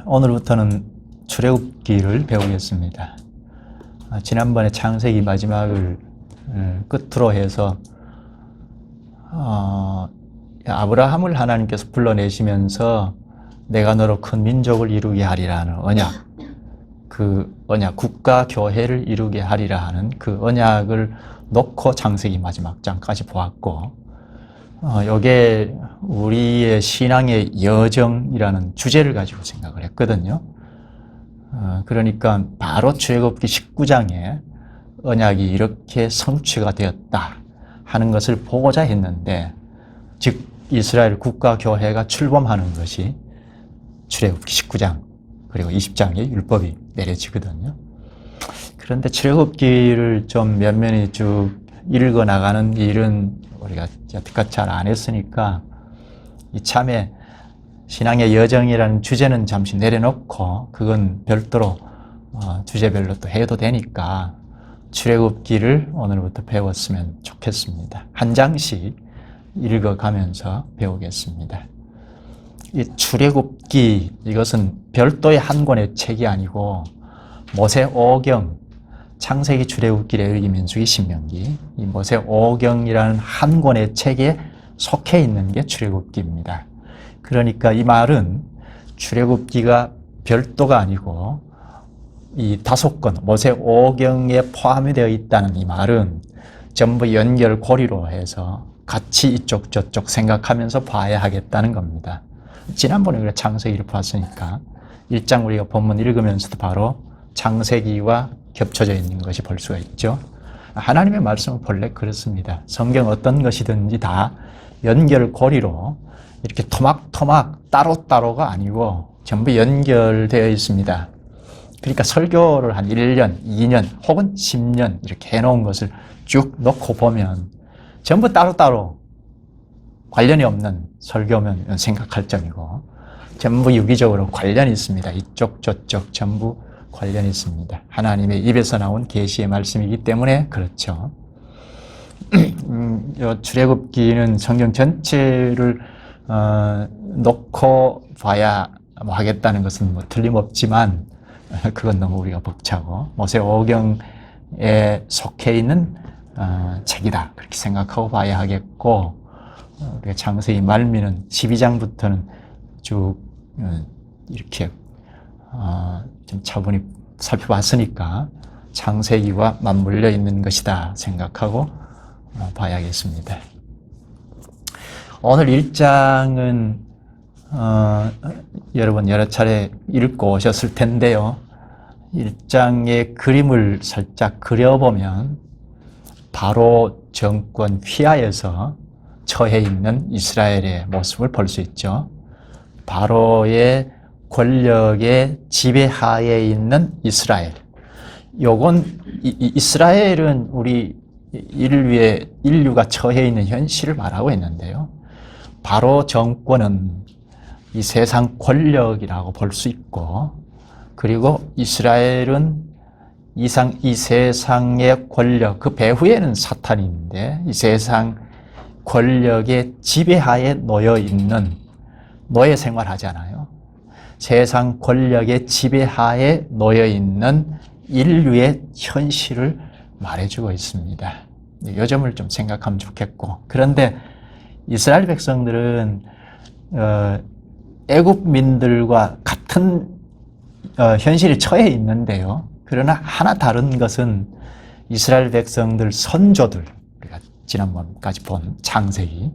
오늘부터는 출애굽기를 배우겠습니다. 지난번에 창세기 마지막을 끝으로 해서 아브라함을 하나님께서 불러내시면서 내가 너로 큰 민족을 이루게 하리라 하는 언약, 그 언약, 국가 교회를 이루게 하리라 하는 그 언약을 놓고 창세기 마지막 장까지 보았고, 이게 우리의 신앙의 여정이라는 주제를 가지고 생각을 했거든요. 그러니까 바로 출애굽기 19장에 언약이 이렇게 성취가 되었다 하는 것을 보고자 했는데, 즉 이스라엘 국가교회가 출범하는 것이 출애굽기 19장 그리고 20장의 율법이 내려지거든요. 그런데 출애굽기를 좀 면면히 쭉 읽어 나가는 일은 우리가 여태까지 잘 안 했으니까 이참에 신앙의 여정이라는 주제는 잠시 내려놓고 그건 별도로 주제별로 또 해도 되니까 출애굽기를 오늘부터 배웠으면 좋겠습니다. 한 장씩 읽어가면서 배우겠습니다. 이 출애굽기, 이것은 별도의 한 권의 책이 아니고 모세오경, 창세기, 출애굽기, 레위기, 민수기, 신명기, 이 모세오경이라는 한 권의 책에 속해 있는 게 출애굽기입니다. 그러니까 이 말은 출애굽기가 별도가 아니고 이 5권 모세오경에 포함이 되어 있다는 이 말은 전부 연결고리로 해서 같이 이쪽 저쪽 생각하면서 봐야 하겠다는 겁니다. 지난번에 우리가 창세기를 봤으니까 1장 우리가 본문 읽으면서도 바로 창세기와 겹쳐져 있는 것이 볼 수가 있죠. 하나님의 말씀은 본래 그렇습니다. 성경 어떤 것이든지 다 연결고리로 이렇게 토막토막 따로따로가 아니고 전부 연결되어 있습니다. 그러니까 설교를 한 1년, 2년 혹은 10년 이렇게 해놓은 것을 쭉 놓고 보면 전부 따로따로 관련이 없는 설교면 생각할 점이고, 전부 유기적으로 관련이 있습니다. 이쪽 저쪽 전부 관련이 있습니다. 하나님의 입에서 나온 계시의 말씀이기 때문에 그렇죠. 출애굽기는 성경 전체를 놓고 봐야 하겠다는 것은 뭐 틀림없지만 그건 너무 우리가 벅차고 모세오경에 속해 있는 책이다 그렇게 생각하고 봐야 하겠고, 우리가 창세기 말미는 12장부터는 쭉 이렇게 좀 차분히 살펴봤으니까 창세기와 맞물려 있는 것이다 생각하고 봐야겠습니다. 오늘 1장은 여러분 여러 차례 읽고 오셨을 텐데요. 1장의 그림을 살짝 그려보면 바로 정권 휘하에서 처해 있는 이스라엘의 모습을 볼 수 있죠. 바로의 권력의 지배하에 있는 이스라엘. 요건 이스라엘은 우리 인류가 처해 있는 현실을 말하고 있는데요. 바로 정권은 이 세상 권력이라고 볼 수 있고, 그리고 이스라엘은 이 세상의 권력, 그 배후에는 사탄이 있는데 이 세상 권력의 지배하에 놓여 있는, 노예 생활하잖아요. 세상 권력의 지배하에 놓여 있는 인류의 현실을 말해주고 있습니다. 이 점을 좀 생각하면 좋겠고, 그런데 이스라엘 백성들은 애굽민들과 같은 현실에 처해 있는데요. 그러나 하나 다른 것은 이스라엘 백성들 선조들, 우리가 지난번까지 본 창세기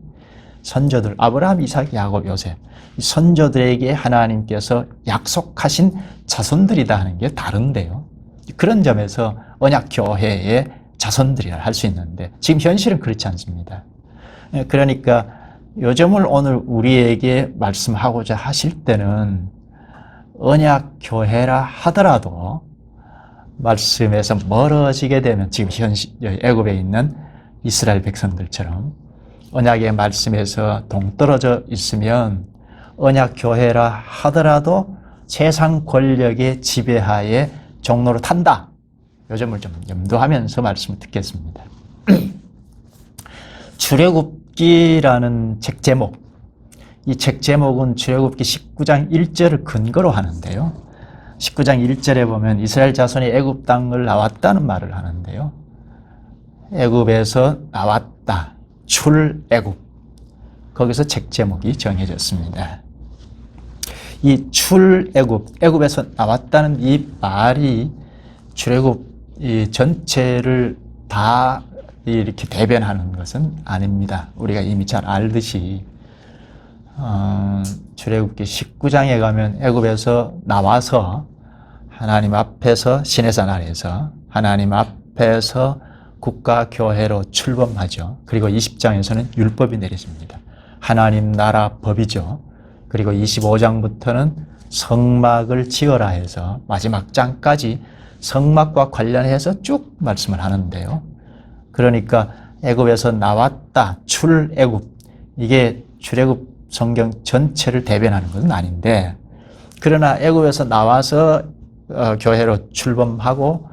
선조들 아브라함, 이삭, 야곱, 요셉, 이 선조들에게 하나님께서 약속하신 자손들이다 하는 게 다른데요. 그런 점에서 언약 교회의 자손들이라 할 수 있는데 지금 현실은 그렇지 않습니다. 그러니까 이 점을 오늘 우리에게 말씀하고자 하실 때는 언약 교회라 하더라도 말씀에서 멀어지게 되면 지금 애굽에 있는 이스라엘 백성들처럼 언약의 말씀에서 동떨어져 있으면 언약 교회라 하더라도 세상 권력의 지배하에 종로로 탄다. 이 점을 좀 염두하면서 말씀을 듣겠습니다. 출애굽기라는 책 제목, 이 책 제목은 출애굽기 19장 1절을 근거로 하는데요. 19장 1절에 보면 이스라엘 자손이 애굽 땅을 나왔다는 말을 하는데요. 애굽에서 나왔다. 출애굽. 거기서 책 제목이 정해졌습니다. 이 출애굽, 애굽에서 나왔다는 이 말이 출애굽 이 전체를 다 이렇게 대변하는 것은 아닙니다. 우리가 이미 잘 알듯이 출애굽기 19장에 가면 애굽에서 나와서 하나님 앞에서 시내산 아래에서 하나님 앞에서 국가 교회로 출범하죠. 그리고 20장에서는 율법이 내려집니다. 하나님 나라 법이죠. 그리고 25장부터는 성막을 지어라 해서 마지막 장까지 성막과 관련해서 쭉 말씀을 하는데요. 그러니까 애굽에서 나왔다, 출애굽. 이게 출애굽 성경 전체를 대변하는 것은 아닌데, 그러나 애굽에서 나와서 교회로 출범하고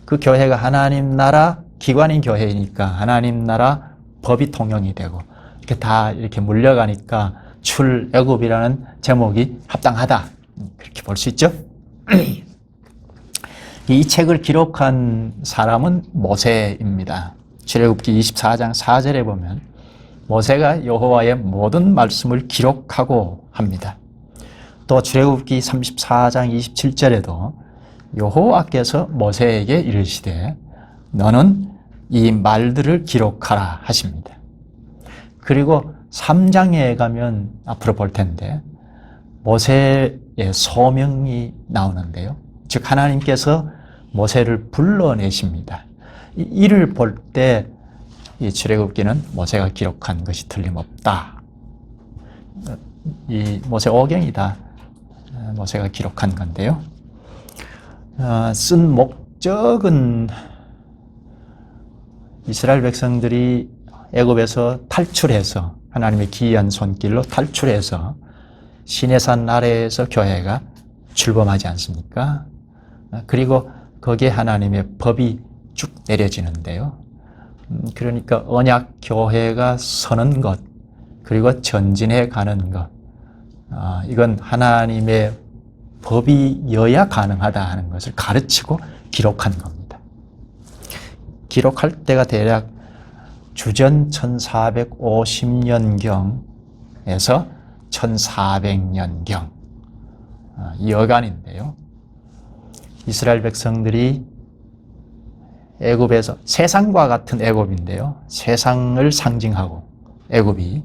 그 교회가 하나님 나라 기관인 교회이니까 하나님 나라 법이 통용이 되고 이렇게 다 이렇게 물려가니까 출애굽이라는 제목이 합당하다. 그렇게 볼 수 있죠. 이 책을 기록한 사람은 모세입니다. 출애굽기 24장 4절에 보면 모세가 여호와의 모든 말씀을 기록하고 합니다. 또 출애굽기 34장 27절에도 여호와께서 모세에게 이르시되 너는 이 말들을 기록하라 하십니다. 그리고 3장에 가면 앞으로 볼 텐데 모세의 소명이 나오는데요. 즉 하나님께서 모세를 불러내십니다. 이를 볼 때 이 출애굽기는 모세가 기록한 것이 틀림없다. 이 모세 오경이다. 모세가 기록한 건데요. 쓴 목적은 이스라엘 백성들이 애굽에서 탈출해서 하나님의 기이한 손길로 탈출해서 시내산 아래에서 교회가 출범하지 않습니까? 그리고 거기에 하나님의 법이 쭉 내려지는데요. 그러니까 언약 교회가 서는 것, 그리고 전진해 가는 것, 이건 하나님의 법이여야 가능하다 하는 것을 가르치고 기록한 겁니다. 기록할 때가 대략 주전 1450년경에서 1400년경 이 여간인데요. 이스라엘 백성들이 애굽에서 세상과 같은 애굽인데요. 세상을 상징하고 애굽이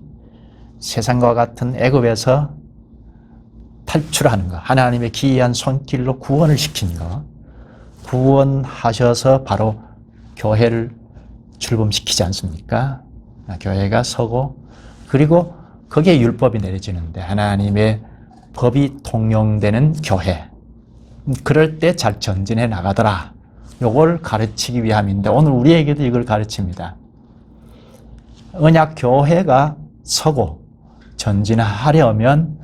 세상과 같은 애굽에서 탈출하는 것, 하나님의 기이한 손길로 구원을 시킨 것, 구원하셔서 바로 교회를 출범시키지 않습니까? 교회가 서고 그리고 거기에 율법이 내려지는데 하나님의 법이 통용되는 교회, 그럴 때 잘 전진해 나가더라. 요걸 가르치기 위함인데 오늘 우리에게도 이걸 가르칩니다. 언약 교회가 서고 전진하려면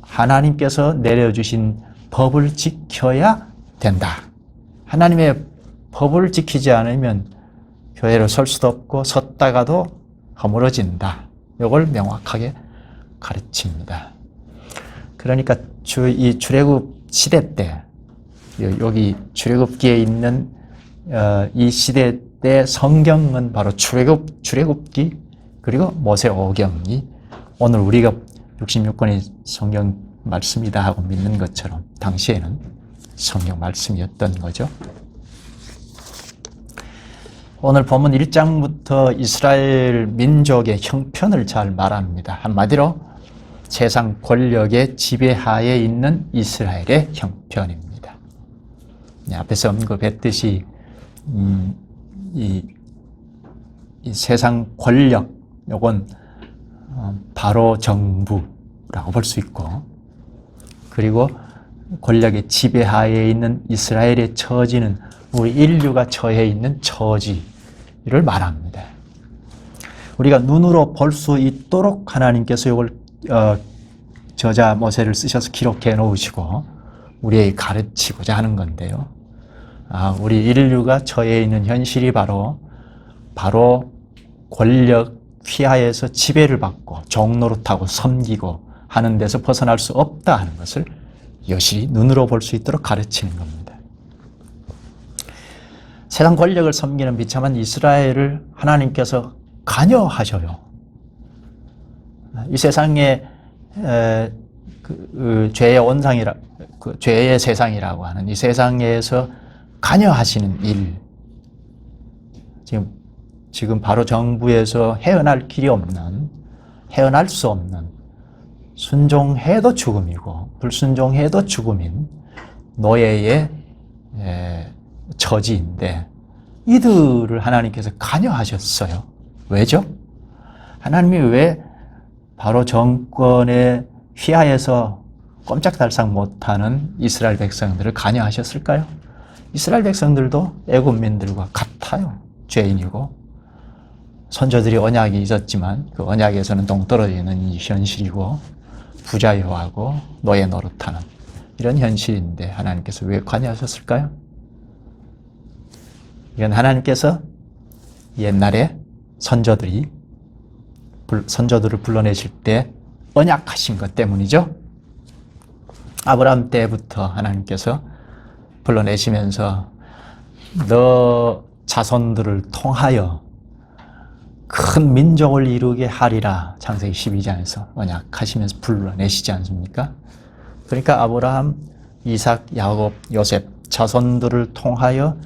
하나님께서 내려주신 법을 지켜야 된다. 하나님의 법을 지키지 않으면 교회로 설 수도 없고 섰다가도 허물어진다. 이걸 명확하게 가르칩니다. 그러니까 이 출애굽 시대 때 여기 출애굽기에 있는 이 시대 때 성경은 바로 출애굽기 그리고 모세오경이 오늘 우리가 66권의 성경 말씀이다 하고 믿는 것처럼 당시에는 성경 말씀이었던 거죠. 오늘 본문 1장부터 이스라엘 민족의 형편을 잘 말합니다. 한마디로 세상 권력의 지배하에 있는 이스라엘의 형편입니다. 앞에서 언급했듯이 이 세상 권력, 요건 바로 정부라고 볼 수 있고, 그리고 권력의 지배하에 있는 이스라엘의 처지는 우리 인류가 처해 있는 처지를 말합니다. 우리가 눈으로 볼 수 있도록 하나님께서 이걸 저자 모세를 쓰셔서 기록해 놓으시고 우리에게 가르치고자 하는 건데요. 우리 인류가 처해 있는 현실이 바로 권력 휘하에서 지배를 받고 종노릇하고 섬기고 하는 데서 벗어날 수 없다 하는 것을 여실히 눈으로 볼 수 있도록 가르치는 겁니다. 세상 권력을 섬기는 비참한 이스라엘을 하나님께서 관여하셔요. 이 세상에 죄의 온상이라, 죄의 세상이라고 하는 이 세상에서 관여하시는 일, 지금 바로 정부에서 헤어날 길이 없는, 헤어날 수 없는, 순종해도 죽음이고 불순종해도 죽음인 노예의 처지인데 이들을 하나님께서 관여하셨어요. 왜죠? 하나님이 왜 바로 정권의 휘하에서 꼼짝달싹 못하는 이스라엘 백성들을 관여하셨을까요? 이스라엘 백성들도 애국민들과 같아요. 죄인이고 선조들이 언약이 있었지만 그 언약에서는 동떨어지는 이 현실이고 부자유하고 노예 노릇하는 이런 현실인데 하나님께서 왜 관여하셨을까요? 이건 하나님께서 옛날에 선조들을 불러내실 때 언약하신 것 때문이죠. 아브라함 때부터 하나님께서 불러내시면서 너 자손들을 통하여 큰 민족을 이루게 하리라 창세기 12장에서 언약하시면서 불러내시지 않습니까? 그러니까 아브라함, 이삭, 야곱, 요셉 자손들을 통하여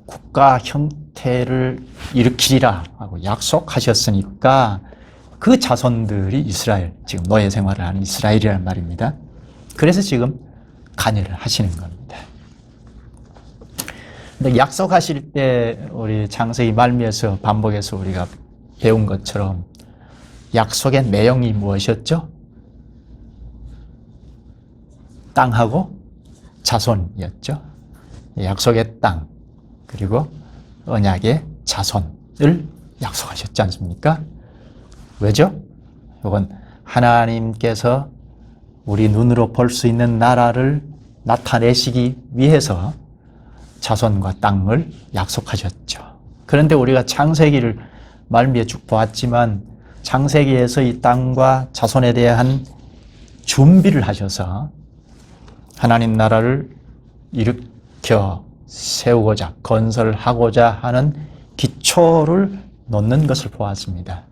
국가 형태를 일으키리라 하고 약속하셨으니까 그 자손들이 이스라엘, 지금 노예 생활을 하는 이스라엘이라는 말입니다. 그래서 지금 관여를 하시는 겁니다. 근데 약속하실 때 우리 창세기 말미에서 반복해서 우리가 배운 것처럼 약속의 내용이 무엇이었죠? 땅하고 자손이었죠. 약속의 땅 그리고 언약의 자손을 약속하셨지 않습니까? 왜죠? 이건 하나님께서 우리 눈으로 볼 수 있는 나라를 나타내시기 위해서 자손과 땅을 약속하셨죠. 그런데 우리가 창세기를 말미에 쭉 보았지만 창세기에서 이 땅과 자손에 대한 준비를 하셔서 하나님 나라를 일으켜 세우고자 건설하고자 하는 기초를 놓는 것을 보았습니다.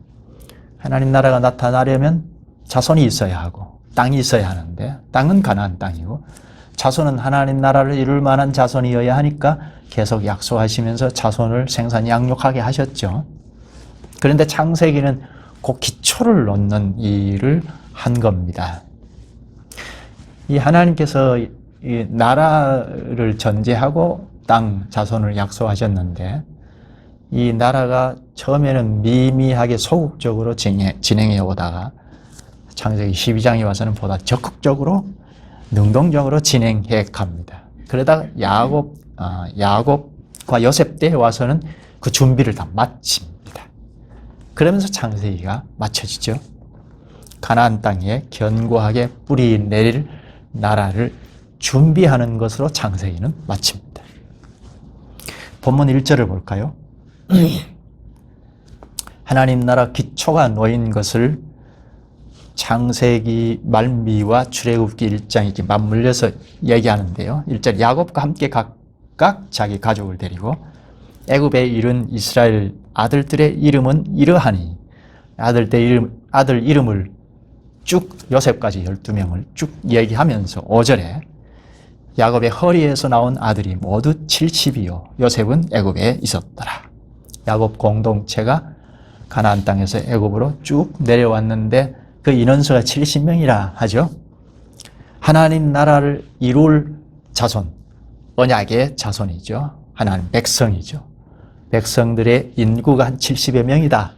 하나님 나라가 나타나려면 자손이 있어야 하고 땅이 있어야 하는데 땅은 가나안 땅이고 자손은 하나님 나라를 이룰 만한 자손이어야 하니까 계속 약속하시면서 자손을 생산 양육하게 하셨죠. 그런데 창세기는 그 기초를 놓는 일을 한 겁니다. 이 하나님께서 이 나라를 전제하고 땅 자손을 약속하셨는데 이 나라가 처음에는 미미하게 소극적으로 진행해 오다가 창세기 12장에 와서는 보다 적극적으로 능동적으로 진행해 갑니다. 그러다가 야곱과 요셉 때에 와서는 그 준비를 다 마칩니다. 그러면서 창세기가 마쳐지죠. 가나안 땅에 견고하게 뿌리 내릴 나라를 준비하는 것으로 창세기는 마칩니다. 본문 1절을 볼까요? 하나님 나라 기초가 놓인 것을 창세기 말미와 출애굽기 1장이 이렇게 맞물려서 얘기하는데요. 1절 야곱과 함께 각각 자기 가족을 데리고 애굽에 이른 이스라엘 아들들의 이름은 이러하니 아들 이름을 쭉 요셉까지 12명을 쭉 얘기하면서 5절에 야곱의 허리에서 나온 아들이 모두 70이요 요셉은 애굽에 있었더라. 야곱 공동체가 가나안 땅에서 애굽으로 쭉 내려왔는데 그 인원수가 70명이라 하죠. 하나님 나라를 이룰 자손, 언약의 자손이죠. 하나님 백성이죠. 백성들의 인구가 한 70여 명이다.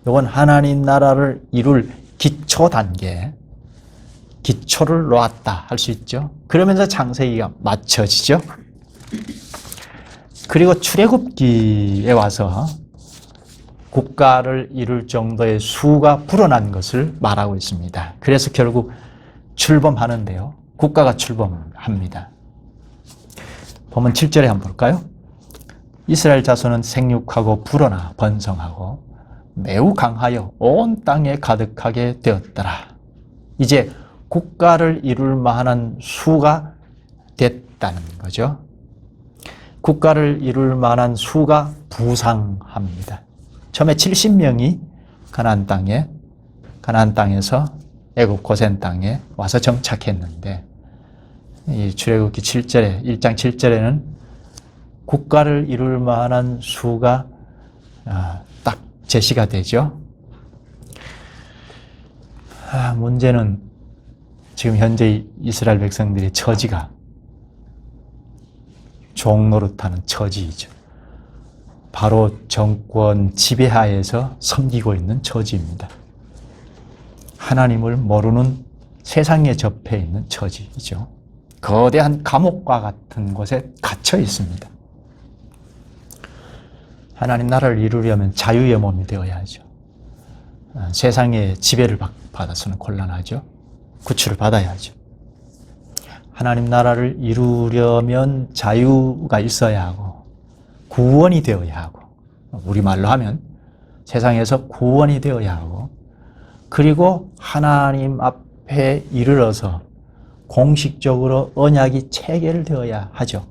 이건 하나님 나라를 이룰 기초 단계, 기초를 놓았다 할 수 있죠. 그러면서 창세기가 맞춰지죠. 그리고 출애굽기에 와서 국가를 이룰 정도의 수가 불어난 것을 말하고 있습니다. 그래서 결국 출범하는데요. 국가가 출범합니다. 보면 7절에 한번 볼까요? 이스라엘 자손은 생육하고 불어나 번성하고 매우 강하여 온 땅에 가득하게 되었더라. 이제 국가를 이룰 만한 수가 됐다는 거죠. 국가를 이룰 만한 수가 부상합니다. 처음에 70명이 가나안 땅에서 애굽 고센 땅에 와서 정착했는데, 이 출애굽기 7절에 1장 7절에는 국가를 이룰 만한 수가 딱 제시가 되죠. 문제는 지금 현재 이스라엘 백성들의 처지가 종노릇하는 처지이죠. 바로 정권 지배하에서 섬기고 있는 처지입니다. 하나님을 모르는 세상에 접해 있는 처지이죠. 거대한 감옥과 같은 곳에 갇혀 있습니다. 하나님 나라를 이루려면 자유의 몸이 되어야죠. 세상의 지배를 받아서는 곤란하죠. 구출을 받아야죠. 하나님 나라를 이루려면 자유가 있어야 하고 구원이 되어야 하고, 우리말로 하면 세상에서 구원이 되어야 하고, 그리고 하나님 앞에 이르러서 공식적으로 언약이 체결되어야 하죠.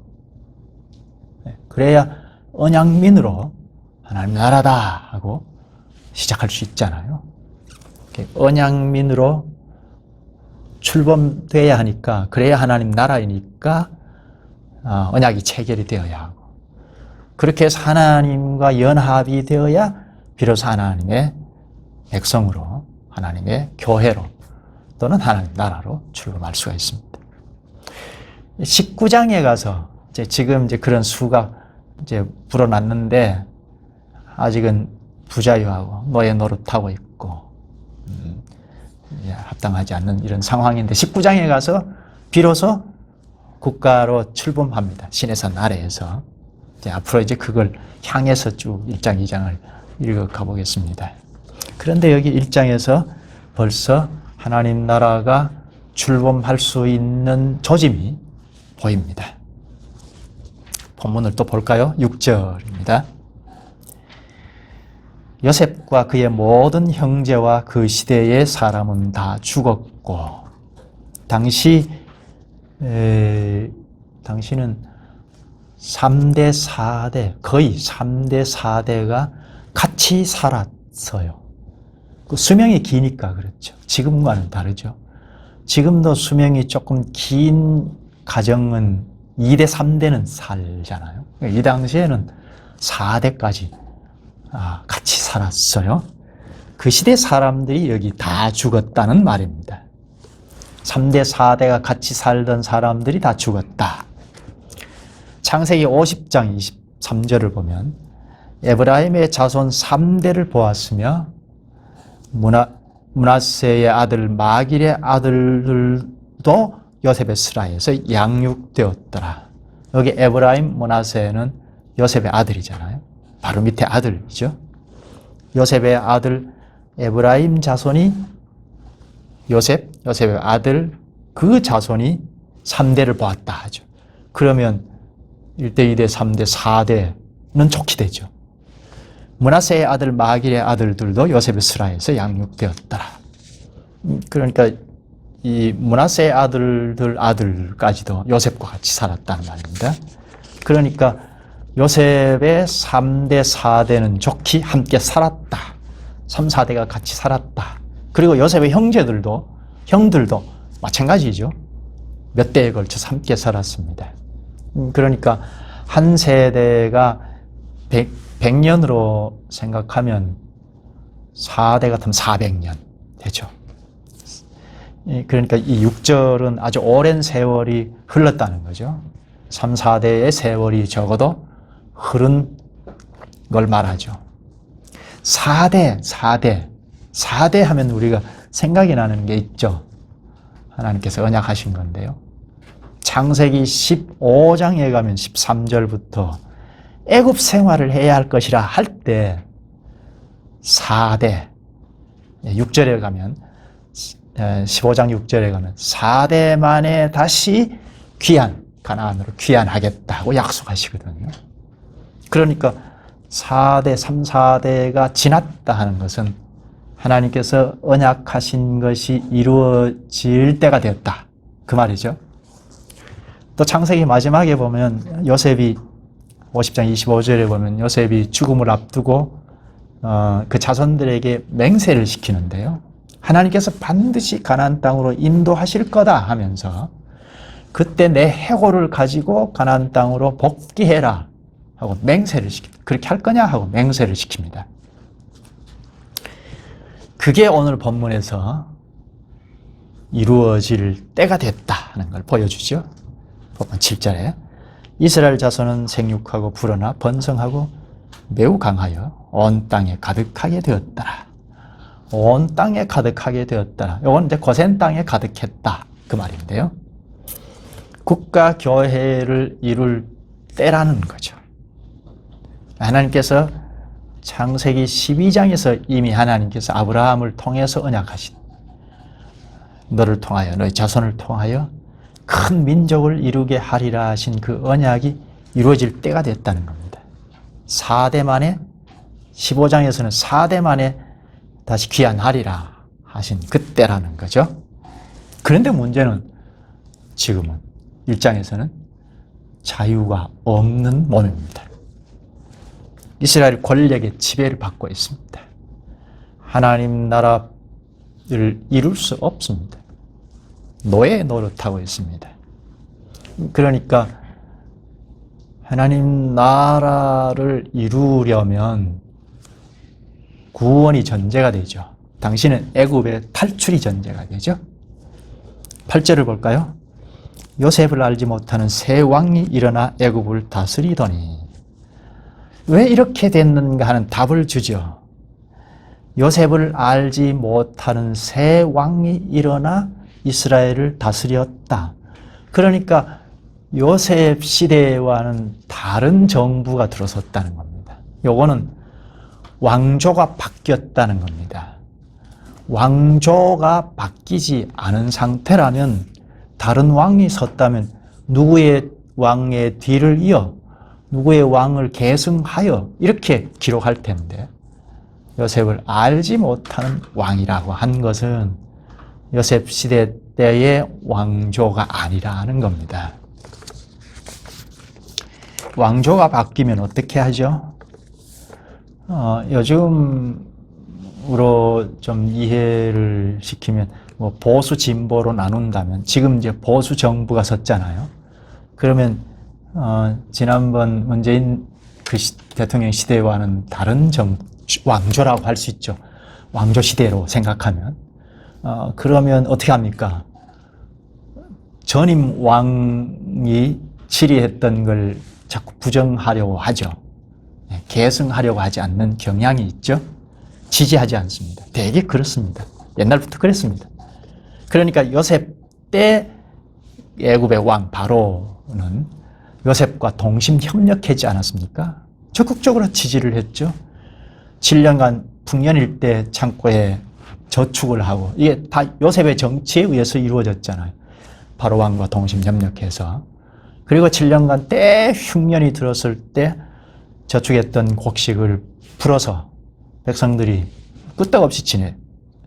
그래야 언약민으로 하나님 나라다 하고 시작할 수 있잖아요. 언약민으로 출범돼야 하니까, 그래야 하나님 나라이니까 언약이 체결이 되어야 하고, 그렇게 해서 하나님과 연합이 되어야 비로소 하나님의 백성으로, 하나님의 교회로, 또는 하나님 나라로 출범할 수가 있습니다. 19장에 가서 지금 그런 수가 불어났는데, 아직은 부자유하고 노예 노릇하고 있고 합당하지 않는 이런 상황인데, 19장에 가서 비로소 국가로 출범합니다. 시내산 아래에서. 앞으로 그걸 향해서 쭉 1장, 2장을 읽어가 보겠습니다. 그런데 여기 1장에서 벌써 하나님 나라가 출범할 수 있는 조짐이 보입니다. 본문을 또 볼까요? 6절입니다. 요셉과 그의 모든 형제와 그 시대의 사람은 다 죽었고, 당시는 3대, 4대, 거의 3대, 4대가 같이 살았어요. 그 수명이 기니까 그렇죠. 지금과는 다르죠. 지금도 수명이 조금 긴 가정은 2대, 3대는 살잖아요. 이 당시에는 4대까지 같이 살았어요. 그 시대 사람들이 여기 다 죽었다는 말입니다. 3대, 4대가 같이 살던 사람들이 다 죽었다. 창세기 50장 23절을 보면 에브라임의 자손 3대를 보았으며 므낫세의 아들 마길의 아들들도 요셉의 스라에서 양육되었더라. 여기 에브라임, 므낫세는 요셉의 아들이잖아요. 바로 밑에 아들이죠. 요셉의 아들 에브라임 자손이 요셉의 아들 그 자손이 3대를 보았다 하죠. 그러면 1대, 2대, 3대, 4대는 좋게 되죠. 므낫세의 아들 마길의 아들들도 요셉의 스라에서 양육되었더라. 그러니까 이 므낫세의 아들까지도 요셉과 같이 살았다는 말입니다. 그러니까 요셉의 3대, 4대는 좋게 함께 살았다. 3, 4대가 같이 살았다. 그리고 요셉의 형들도 마찬가지죠. 몇 대에 걸쳐서 함께 살았습니다. 그러니까 한 세대가 100년으로 생각하면 4대 같으면 400년 되죠. 그러니까 이 6절은 아주 오랜 세월이 흘렀다는 거죠. 3, 4대의 세월이 적어도 흐른 걸 말하죠. 4대 하면 우리가 생각이 나는 게 있죠. 하나님께서 언약하신 건데요. 창세기 15장에 가면 13절부터 애굽 생활을 해야 할 것이라 할 때 4대, 6절에 가면 15장 6절에 가면 4대 만에 다시 가나안으로 귀환하겠다고 약속하시거든요. 그러니까 4대, 3, 4대가 지났다 하는 것은 하나님께서 언약하신 것이 이루어질 때가 되었다. 그 말이죠. 또 창세기 마지막에 보면 요셉이 50장 25절에 보면 요셉이 죽음을 앞두고 그 자손들에게 맹세를 시키는데요. 하나님께서 반드시 가나안 땅으로 인도하실 거다 하면서 그때 내 해골을 가지고 가나안 땅으로 복귀해라 하고 맹세를 시킵니다. 그렇게 할 거냐 하고 맹세를 시킵니다. 그게 오늘 본문에서 이루어질 때가 됐다 하는 걸 보여주죠. 본문 7절에 이스라엘 자손은 생육하고 불어나 번성하고 매우 강하여 온 땅에 가득하게 되었더라. 온 땅에 가득하게 되었더라. 이건 이제 고센 땅에 가득했다 그 말인데요. 국가 교회를 이룰 때라는 거죠. 하나님께서 창세기 12장에서 이미 하나님께서 아브라함을 통해서 언약하신 너를 통하여 너의 자손을 통하여 큰 민족을 이루게 하리라 하신 그 언약이 이루어질 때가 됐다는 겁니다. 4대 만에 15장에서는 4대 만에 다시 귀환하리라 하신 그때라는 거죠. 그런데 문제는 지금은 1장에서는 자유가 없는 몸입니다. 이스라엘 권력의 지배를 받고 있습니다. 하나님 나라를 이룰 수 없습니다. 노예 노릇하고 있습니다. 그러니까 하나님 나라를 이루려면 구원이 전제가 되죠. 당신은 애굽의 탈출이 전제가 되죠. 8절을 볼까요? 요셉을 알지 못하는 새 왕이 일어나 애굽을 다스리더니 왜 이렇게 됐는가 하는 답을 주죠. 요셉을 알지 못하는 새 왕이 일어나 이스라엘을 다스렸다. 그러니까 요셉 시대와는 다른 정부가 들어섰다는 겁니다. 요거는 왕조가 바뀌었다는 겁니다. 왕조가 바뀌지 않은 상태라면 다른 왕이 섰다면 누구의 왕의 뒤를 이어 누구의 왕을 계승하여 이렇게 기록할 텐데 요셉을 알지 못하는 왕이라고 한 것은 요셉 시대 때의 왕조가 아니라는 겁니다. 왕조가 바뀌면 어떻게 하죠? 요즘으로 좀 이해를 시키면 뭐 보수 진보로 나눈다면 지금 이제 보수 정부가 섰잖아요. 그러면 지난번 문재인 대통령 시대와는 다른 왕조라고 할 수 있죠. 왕조 시대로 생각하면 그러면 어떻게 합니까? 전임 왕이 치리했던 걸 자꾸 부정하려고 하죠. 계승하려고 하지 않는 경향이 있죠. 지지하지 않습니다. 되게 그렇습니다. 옛날부터 그랬습니다. 그러니까 요셉 때 애굽의 왕 바로는 요셉과 동심 협력하지 않았습니까? 적극적으로 지지를 했죠. 7년간 풍년일 때 창고에 저축을 하고 이게 다 요셉의 정치에 의해서 이루어졌잖아요. 바로 왕과 동심 협력해서. 그리고 7년간 때 흉년이 들었을 때 저축했던 곡식을 풀어서 백성들이 끄떡없이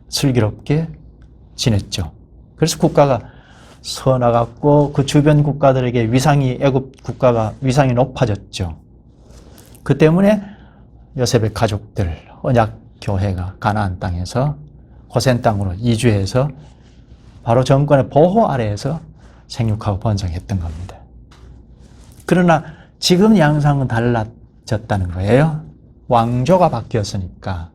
슬기롭게 지냈죠. 그래서 국가가 서나갔고 그 주변 국가들에게 애굽 국가가 위상이 높아졌죠. 그 때문에 요셉의 가족들, 언약교회가 가나안 땅에서 고센 땅으로 이주해서 바로 정권의 보호 아래에서 생육하고 번성했던 겁니다. 그러나 지금 양상은 달라졌다는 거예요. 왕조가 바뀌었으니까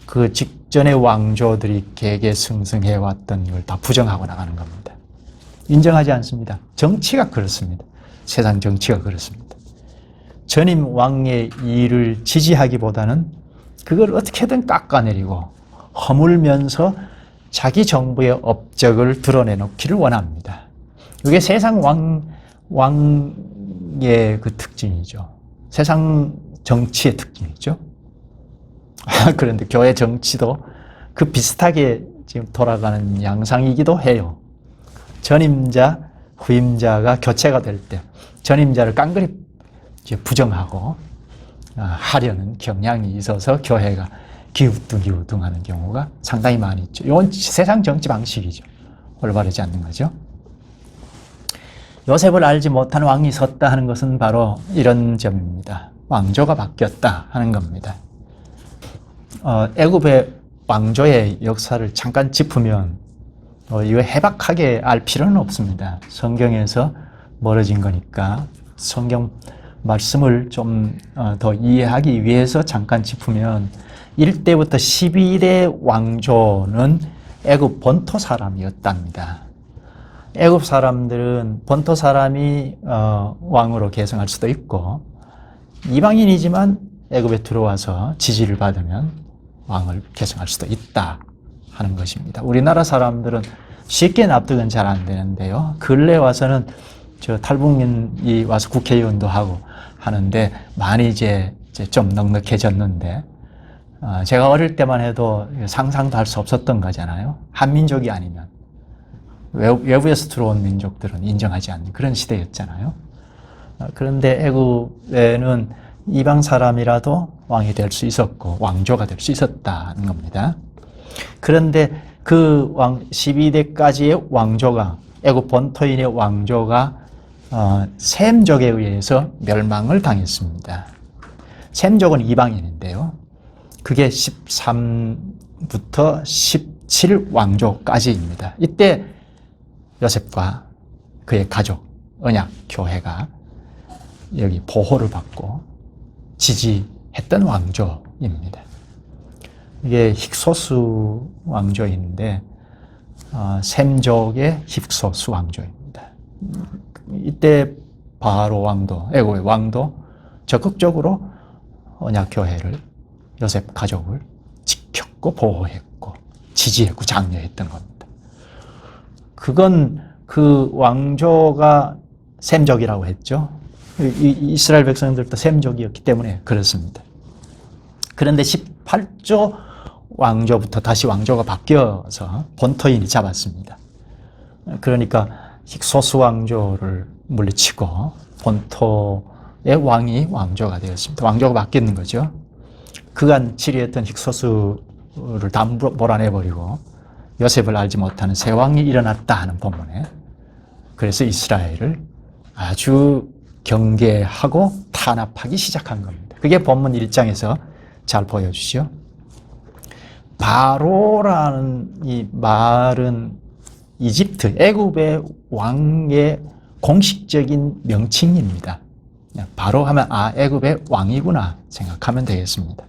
그 직전의 왕조들이 계계승승해왔던 걸 다 부정하고 나가는 겁니다. 인정하지 않습니다. 정치가 그렇습니다. 세상 정치가 그렇습니다. 전임 왕의 일을 지지하기보다는 그걸 어떻게든 깎아내리고 허물면서 자기 정부의 업적을 드러내놓기를 원합니다. 이게 세상 왕의 그 특징이죠. 세상 정치의 특징이죠. 그런데 교회 정치도 그 비슷하게 지금 돌아가는 양상이기도 해요. 전임자, 후임자가 교체가 될 때 전임자를 깡그리 부정하고 하려는 경향이 있어서 교회가 기우뚱기우뚱하는 경우가 상당히 많이 있죠. 이건 세상 정치 방식이죠. 올바르지 않는 거죠. 요셉을 알지 못한 왕이 섰다 하는 것은 바로 이런 점입니다. 왕조가 바뀌었다 하는 겁니다. 애굽의 왕조의 역사를 잠깐 짚으면 이거 해박하게 알 필요는 없습니다. 성경에서 멀어진 거니까 성경 말씀을 좀 더 이해하기 위해서 잠깐 짚으면 1대부터 12대 왕조는 애굽 본토 사람이었답니다. 애굽 사람들은 본토 사람이 왕으로 계승할 수도 있고 이방인이지만 애굽에 들어와서 지지를 받으면 왕을 계승할 수도 있다 하는 것입니다. 우리나라 사람들은 쉽게 납득은 잘 안 되는데요. 근래 와서는 저 탈북민이 와서 국회의원도 하고 하는데 많이 이제 좀 넉넉해졌는데 제가 어릴 때만 해도 상상도 할 수 없었던 거잖아요. 한민족이 아니면 외부에서 들어온 민족들은 인정하지 않는 그런 시대였잖아요. 그런데 애굽에는 이방 사람이라도 왕이 될 수 있었고 왕조가 될 수 있었다는 겁니다. 그런데 그 12대까지의 왕조가 애굽 본토인의 왕조가 셈족에 의해서 멸망을 당했습니다. 셈족은 이방인인데요. 그게 13부터 17 왕조까지입니다. 이때 요셉과 그의 가족, 언약 교회가 여기 보호를 받고 지지했던 왕조입니다. 이게 힉소스 왕조인데 셈족의 힉소스 왕조입니다. 이때 바로 왕도, 애굽의 왕도 적극적으로 언약 교회를 요셉 가족을 지켰고 보호했고 지지했고 장려했던 겁니다. 그건 그 왕조가 셈족이라고 했죠. 이스라엘 백성들도 셈족이었기 때문에 그렇습니다. 그런데 18조 왕조부터 다시 왕조가 바뀌어서 본토인이 잡았습니다. 그러니까 힉소스 왕조를 물리치고 본토의 왕이 왕조가 되었습니다. 왕조가 바뀌는 거죠. 그간 치리했던 힉소스를 다 몰아내버리고 요셉을 알지 못하는 새 왕이 일어났다 하는 본문에 그래서 이스라엘을 아주 경계하고 탄압하기 시작한 겁니다. 그게 본문 1장에서 잘 보여주죠. 바로라는 이 말은 이집트, 애굽의 왕의 공식적인 명칭입니다. 바로 하면 애굽의 왕이구나 생각하면 되겠습니다.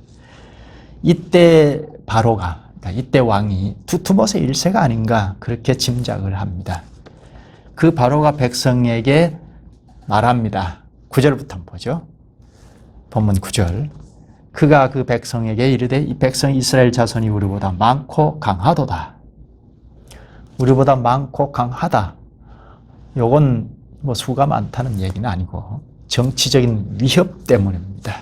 이때 바로가, 그러니까 이때 왕이 두투못의 1세가 아닌가 그렇게 짐작을 합니다. 그 바로가 백성에게 말합니다. 9절부터 한번 보죠. 본문 9절. 그가 그 백성에게 이르되 이 백성 이스라엘 자손이 우리보다 많고 강하도다. 우리보다 많고 강하다. 요건 뭐 수가 많다는 얘기는 아니고 정치적인 위협 때문입니다.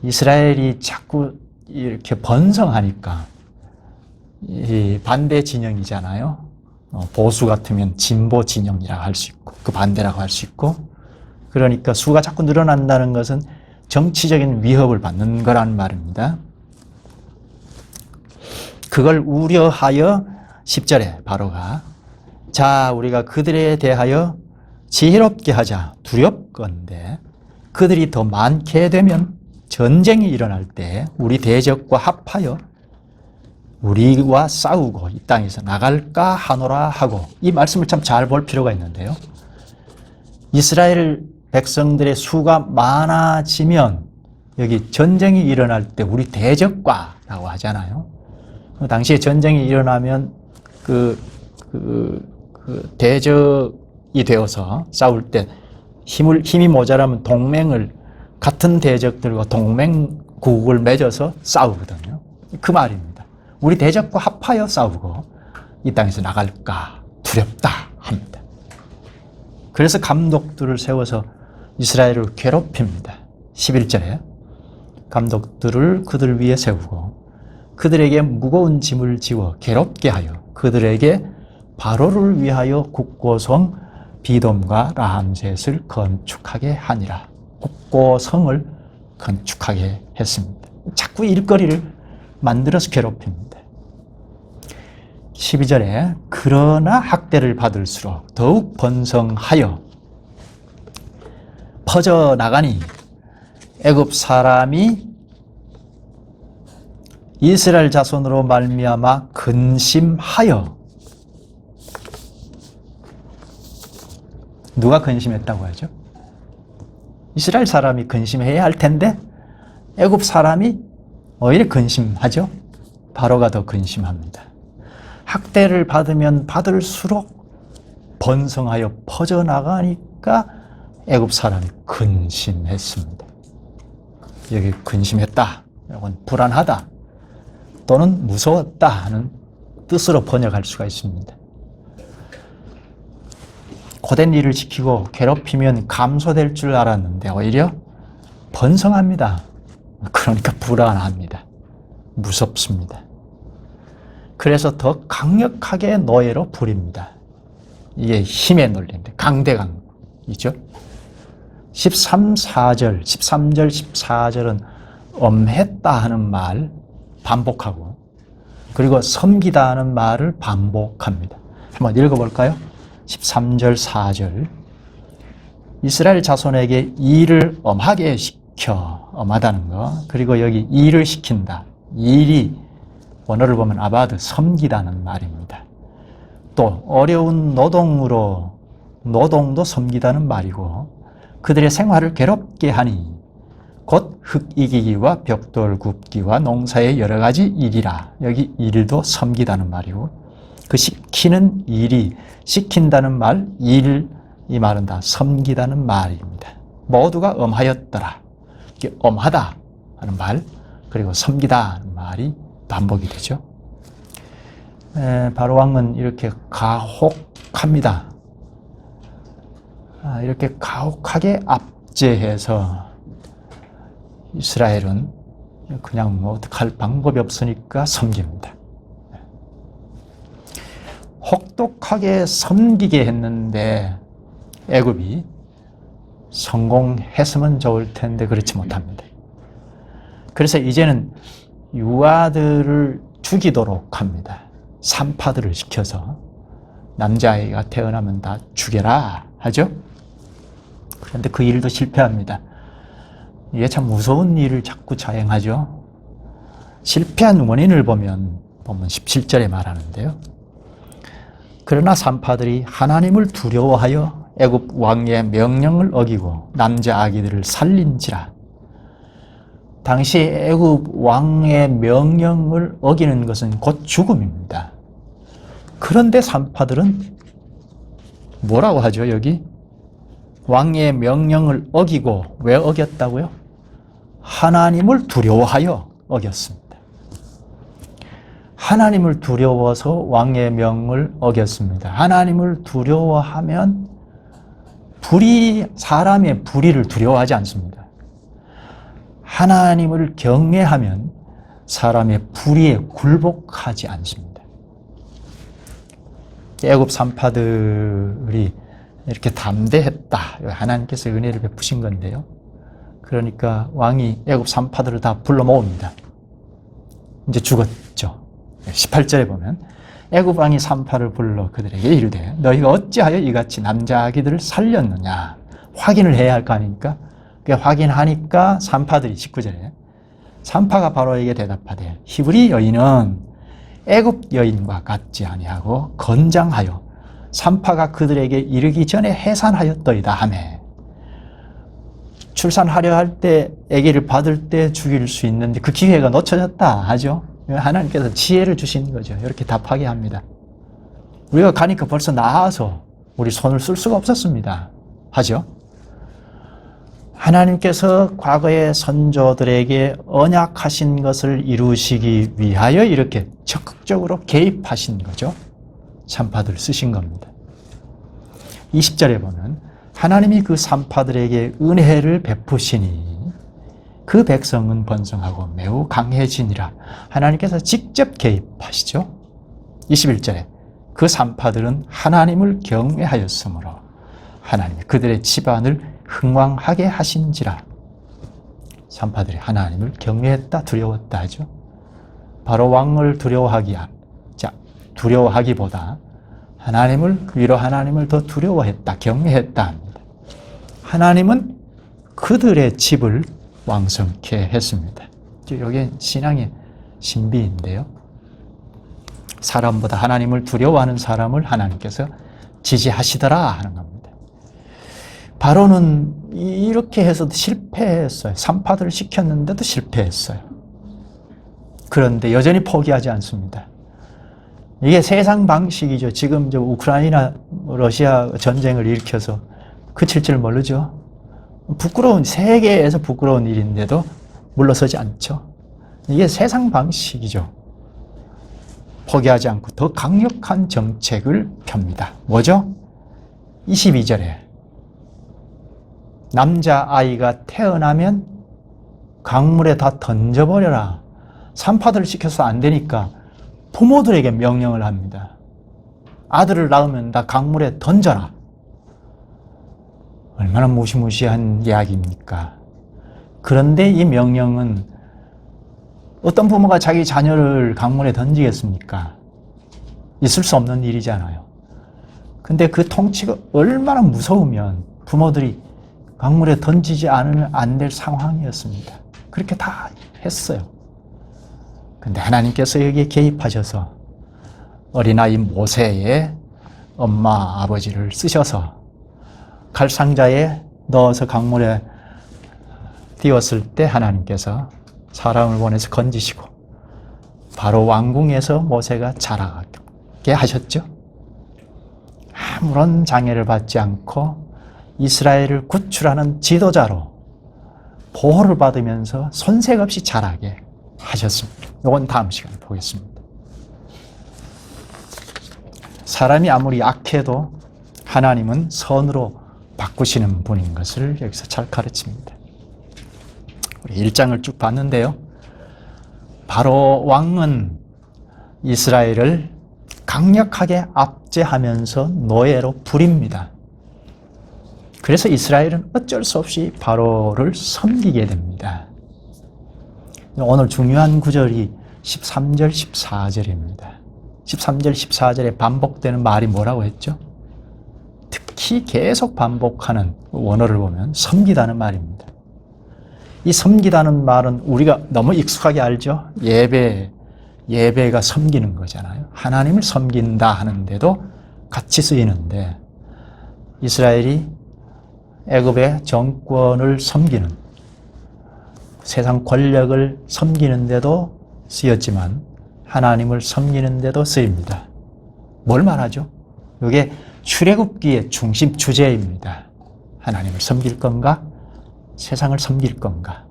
이스라엘이 자꾸 이렇게 번성하니까 이 반대 진영이잖아요. 보수 같으면 진보 진영이라고 할 수 있고 그 반대라고 할 수 있고 그러니까 수가 자꾸 늘어난다는 것은 정치적인 위협을 받는 거란 말입니다. 그걸 우려하여 10절에 바로가 자 우리가 그들에 대하여 지혜롭게 하자 두렵건대 그들이 더 많게 되면 전쟁이 일어날 때 우리 대적과 합하여 우리와 싸우고 이 땅에서 나갈까 하노라 하고 이 말씀을 참 잘 볼 필요가 있는데요. 이스라엘 백성들의 수가 많아지면 여기 전쟁이 일어날 때 우리 대적과라고 하잖아요. 당시에 전쟁이 일어나면 대적이 되어서 싸울 때 힘이 모자라면 같은 대적들과 동맹국을 맺어서 싸우거든요. 그 말입니다. 우리 대적과 합하여 싸우고 이 땅에서 나갈까 두렵다 합니다. 그래서 감독들을 세워서 이스라엘을 괴롭힙니다. 11절에 감독들을 그들 위에 세우고 그들에게 무거운 짐을 지워 괴롭게 하여 그들에게 바로를 위하여 국고성 비돔과 라함셋을 건축하게 하니라. 국고성을 건축하게 했습니다. 자꾸 일거리를 만들어서 괴롭힙니다. 12절에 그러나 학대를 받을수록 더욱 번성하여 퍼져나가니 애굽 사람이 이스라엘 자손으로 말미암아 근심하여. 누가 근심했다고 하죠? 이스라엘 사람이 근심해야 할 텐데 애굽 사람이 오히려 근심하죠. 바로가 더 근심합니다. 학대를 받으면 받을수록 번성하여 퍼져나가니까 애굽 사람이 근심했습니다. 여기 근심했다, 이건 불안하다 또는 무서웠다 하는 뜻으로 번역할 수가 있습니다. 고된 일을 지키고 괴롭히면 감소될 줄 알았는데 오히려 번성합니다. 그러니까 불안합니다. 무섭습니다. 그래서 더 강력하게 노예로 부립니다. 이게 힘의 논리인데 강대강이죠. 13절, 14절은 엄했다 하는 말 반복하고 그리고 섬기다 하는 말을 반복합니다. 한번 읽어볼까요? 13절, 4절. 이스라엘 자손에게 일을 엄하게 시켜, 엄하다는 거. 그리고 여기 일을 시킨다. 일이 원어를 보면 아바드, 섬기다는 말입니다. 또 어려운 노동으로 노동도 섬기다는 말이고 그들의 생활을 괴롭게 하니 곧 흙 이기기와 벽돌 굽기와 농사의 여러 가지 일이라. 여기 일도 섬기다는 말이고 그 시키는 일이 시킨다는 말, 일, 이 말은 다 섬기다는 말입니다. 모두가 엄하였더라. 이게 엄하다 하는 말, 그리고 섬기다 하는 말이 반복이 되죠. 바로 왕은 이렇게 가혹합니다. 이렇게 가혹하게 압제해서 이스라엘은 그냥 뭐 어떡할 방법이 없으니까 섬깁니다. 혹독하게 섬기게 했는데 애굽이 성공했으면 좋을 텐데 그렇지 못합니다. 그래서 이제는 유아들을 죽이도록 합니다. 산파들을 시켜서 남자아이가 태어나면 다 죽여라 하죠. 그런데 그 일도 실패합니다. 이게 참 무서운 일을 자꾸 자행하죠. 실패한 원인을 보면 17절에 말하는데요. 그러나 산파들이 하나님을 두려워하여 애굽 왕의 명령을 어기고 남자 아기들을 살린지라. 당시 애굽 왕의 명령을 어기는 것은 곧 죽음입니다. 그런데 산파들은 뭐라고 하죠? 여기 왕의 명령을 어기고, 왜 어겼다고요? 하나님을 두려워하여 어겼습니다. 하나님을 두려워서 왕의 명을 어겼습니다. 하나님을 두려워하면 사람의 불의를 두려워하지 않습니다. 하나님을 경외하면 사람의 불의에 굴복하지 않습니다. 애굽 산파들이 이렇게 담대했다. 하나님께서 은혜를 베푸신 건데요. 그러니까 왕이 애굽 산파들을 다 불러 모읍니다. 이제 죽었죠. 18절에 보면 애굽 왕이 산파를 불러 그들에게 이르되 너희가 어찌하여 이같이 남자 아기들을 살렸느냐. 확인을 해야 할 거 아닙니까? 확인하니까 산파들이 19절에 산파가 바로에게 대답하되 히브리 여인은 애굽 여인과 같지 아니하고 건장하여 산파가 그들에게 이르기 전에 해산하였더이다 하매. 출산하려 할 때 아기를 받을 때 죽일 수 있는데 그 기회가 놓쳐졌다 하죠. 하나님께서 지혜를 주신 거죠. 이렇게 답하게 합니다. 우리가 가니까 벌써 나아서 우리 손을 쓸 수가 없었습니다 하죠. 하나님께서 과거의 선조들에게 언약하신 것을 이루시기 위하여 이렇게 적극적으로 개입하신 거죠. 산파들 쓰신 겁니다. 20절에 보면 하나님이 그 산파들에게 은혜를 베푸시니 그 백성은 번성하고 매우 강해지니라. 하나님께서 직접 개입하시죠. 21절에 그 산파들은 하나님을 경외하였으므로 하나님이 그들의 집안을 흥왕하게 하신지라. 산파들이 하나님을 경외했다, 두려웠다 하죠. 바로 왕을 두려워하기보다 하나님을, 위로 하나님을 더 두려워했다, 경외했다 합니다. 하나님은 그들의 집을 왕성케 했습니다. 이게 신앙의 신비인데요. 사람보다 하나님을 두려워하는 사람을 하나님께서 지지하시더라 하는 겁니다. 바로는 이렇게 해서도 실패했어요. 산파들을 시켰는데도 실패했어요. 그런데 여전히 포기하지 않습니다. 이게 세상 방식이죠. 지금 우크라이나 러시아 전쟁을 일으켜서 그칠 줄 모르죠. 부끄러운, 세계에서 부끄러운 일인데도 물러서지 않죠. 이게 세상 방식이죠. 포기하지 않고 더 강력한 정책을 펴니다. 뭐죠? 22절에 남자아이가 태어나면 강물에 다 던져버려라. 산파들을 시켜서 안 되니까 부모들에게 명령을 합니다. 아들을 낳으면 다 강물에 던져라. 얼마나 무시무시한 이야기입니까? 그런데 이 명령은 어떤 부모가 자기 자녀를 강물에 던지겠습니까? 있을 수 없는 일이잖아요. 근데 그 통치가 얼마나 무서우면 부모들이 강물에 던지지 않으면 안 될 상황이었습니다. 그렇게 다 했어요. 근데 하나님께서 여기에 개입하셔서 어린아이 모세의 엄마, 아버지를 쓰셔서 칼상자에 넣어서 강물에 띄웠을 때 하나님께서 사람을 보내서 건지시고 바로 왕궁에서 모세가 자라게 하셨죠. 아무런 장애를 받지 않고 이스라엘을 구출하는 지도자로 보호를 받으면서 손색 없이 자라게 하셨습니다. 이건 다음 시간에 보겠습니다. 사람이 아무리 약해도 하나님은 선으로 바꾸시는 분인 것을 여기서 잘 가르칩니다. 우리 1장을 쭉 봤는데요. 바로 왕은 이스라엘을 강력하게 압제하면서 노예로 부립니다. 그래서 이스라엘은 어쩔 수 없이 바로를 섬기게 됩니다. 오늘 중요한 구절이 13절, 14절입니다. 13절, 14절에 반복되는 말이 뭐라고 했죠? 특히 계속 반복하는 원어를 보면 섬기다는 말입니다. 이 섬기다는 말은 우리가 너무 익숙하게 알죠? 예배가 섬기는 거잖아요. 하나님을 섬긴다 하는데도 같이 쓰이는데 이스라엘이 애굽의 정권을 섬기는, 세상 권력을 섬기는데도 쓰였지만 하나님을 섬기는데도 쓰입니다. 뭘 말하죠? 이게 출애굽기의 중심 주제입니다. 하나님을 섬길 건가? 세상을 섬길 건가?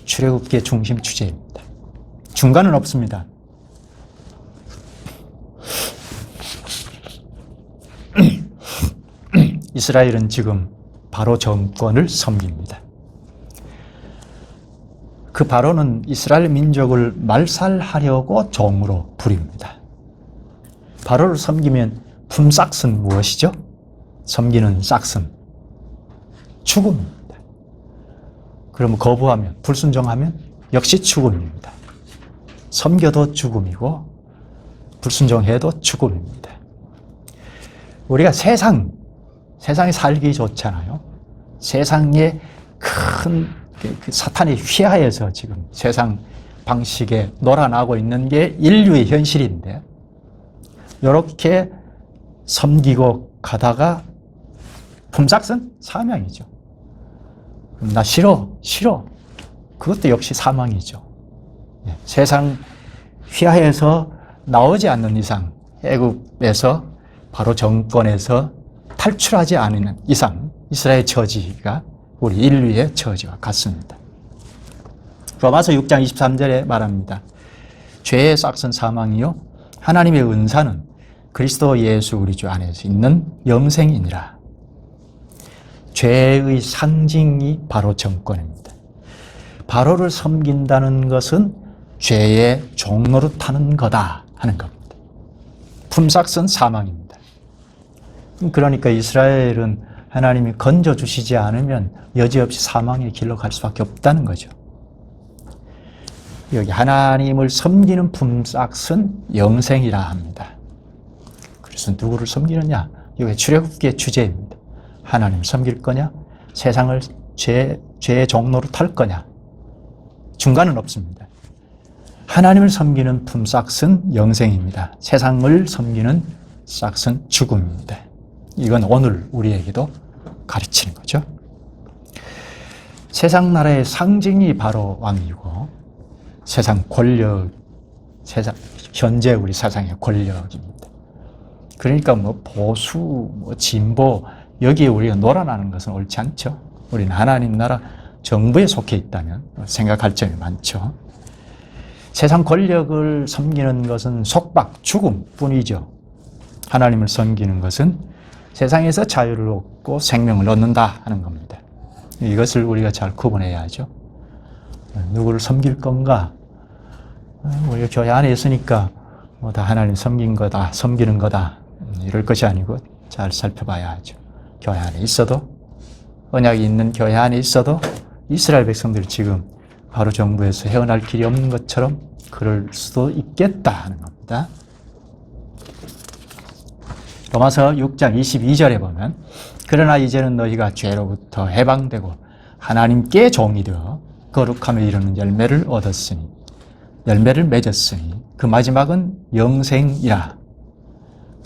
출애굽기의 중심 주제입니다. 중간은 없습니다. 이스라엘은 지금 바로 정권을 섬깁니다. 그 바로는 이스라엘 민족을 말살하려고 종으로 부립니다. 바로를 섬기면 품삯은 무엇이죠? 섬기는 싹은 죽음입니다. 그러면 거부하면, 불순종하면 역시 죽음입니다. 섬겨도 죽음이고 불순종해도 죽음입니다. 우리가 세상에 살기 좋잖아요. 세상에 큰 사탄의 휘하에서 지금 세상 방식에 놀아나고 있는 게 인류의 현실인데 이렇게 섬기고 가다가 품삯은 사망이죠. 나 싫어. 그것도 역시 사망이죠. 세상 휘하에서 나오지 않는 이상, 애굽에서 바로 정권에서 탈출하지 않는 이상 이스라엘 처지가 우리 인류의 처지와 같습니다. 로마서 6장 23절에 말합니다. 죄의 싹은 사망이요 하나님의 은사는 그리스도 예수 우리 주 안에서 있는 영생이니라. 죄의 상징이 바로 정권입니다. 바로를 섬긴다는 것은 죄의 종노릇하는 거다 하는 겁니다. 품삯은 사망입니다. 그러니까 이스라엘은 하나님이 건져주시지 않으면 여지없이 사망의 길로 갈 수밖에 없다는 거죠. 여기 하나님을 섬기는 품삯은 영생이라 합니다. 그래서 누구를 섬기느냐? 이게 출애굽기의 주제입니다. 하나님을 섬길 거냐? 세상을 죄의 종로로 탈 거냐? 중간은 없습니다. 하나님을 섬기는 품삯은 영생입니다. 세상을 섬기는 싹은 죽음입니다. 이건 오늘 우리에게도 가르치는 거죠. 세상 나라의 상징이 바로 왕이고 세상 권력, 현재 우리 세상의 권력입니다. 그러니까 뭐 보수, 뭐 진보 여기에 우리가 놀아나는 것은 옳지 않죠. 우리는 하나님 나라 정부에 속해 있다면 생각할 점이 많죠. 세상 권력을 섬기는 것은 속박, 죽음뿐이죠. 하나님을 섬기는 것은 세상에서 자유를 얻고 생명을 얻는다 하는 겁니다. 이것을 우리가 잘 구분해야 하죠. 누구를 섬길 건가? 우리가 교회 안에 있으니까 뭐 다 하나님 섬긴 거다, 섬기는 거다 이럴 것이 아니고 잘 살펴봐야 하죠. 교회 안에 있어도 언약이 있는 교회 안에 있어도 이스라엘 백성들이 지금 바로 정부에서 헤어날 길이 없는 것처럼 그럴 수도 있겠다 하는 겁니다. 로마서 6장 22절에 보면 그러나 이제는 너희가 죄로부터 해방되고 하나님께 종이 되어 거룩함에 이르는 열매를 얻었으니 열매를 맺었으니 그 마지막은 영생이라.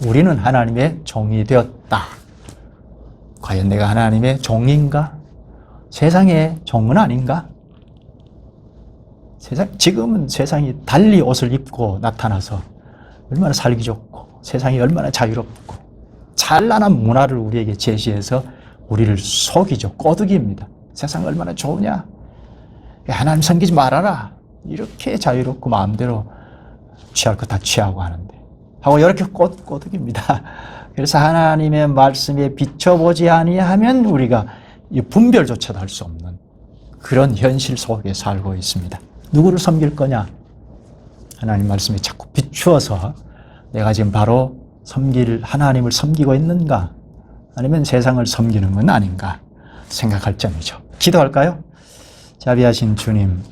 우리는 하나님의 종이 되었다. 과연 내가 하나님의 종인가? 세상의 종은 아닌가? 지금은 세상이 달리 옷을 입고 나타나서 얼마나 살기 좋고 세상이 얼마나 자유롭고 찬란한 문화를 우리에게 제시해서 우리를 속이죠. 꼬드기입니다. 세상 얼마나 좋으냐? 하나님 섬기지 말아라. 이렇게 자유롭고 마음대로 취할 거 다 취하고 하는데 하고 이렇게 꼬드깁니다. 그래서 하나님의 말씀에 비춰보지 아니하면 우리가 분별조차도 할 수 없는 그런 현실 속에 살고 있습니다. 누구를 섬길 거냐? 하나님 말씀에 자꾸 비추어서 내가 지금 바로 하나님을 섬기고 있는가? 아니면 세상을 섬기는 건 아닌가? 생각할 점이죠. 기도할까요? 자비하신 주님,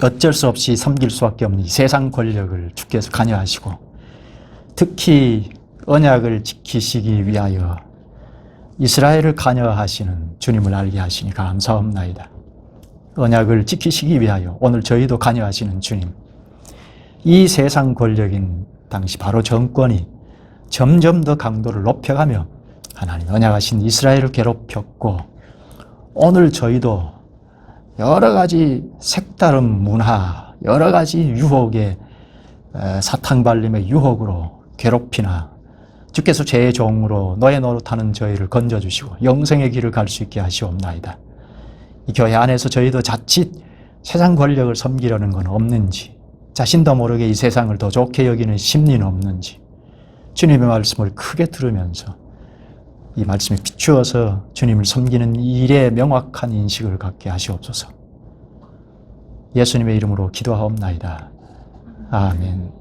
어쩔 수 없이 섬길 수밖에 없는 이 세상 권력을 주께서 관여하시고 특히 언약을 지키시기 위하여 이스라엘을 관여하시는 주님을 알게 하시니 감사합나이다. 언약을 지키시기 위하여 오늘 저희도 관여하시는 주님, 이 세상 권력인 당시 바로 정권이 점점 더 강도를 높여가며 하나님 언약하신 이스라엘을 괴롭혔고 오늘 저희도 여러 가지 색다른 문화, 여러 가지 유혹의 사탕발림의 유혹으로 괴롭히나 주께서 죄의 종으로 너의 노릇하는 저희를 건져주시고 영생의 길을 갈 수 있게 하시옵나이다. 이 교회 안에서 저희도 자칫 세상 권력을 섬기려는 건 없는지, 자신도 모르게 이 세상을 더 좋게 여기는 심리는 없는지 주님의 말씀을 크게 들으면서 이 말씀에 비추어서 주님을 섬기는 일에 명확한 인식을 갖게 하시옵소서. 예수님의 이름으로 기도하옵나이다. 아멘.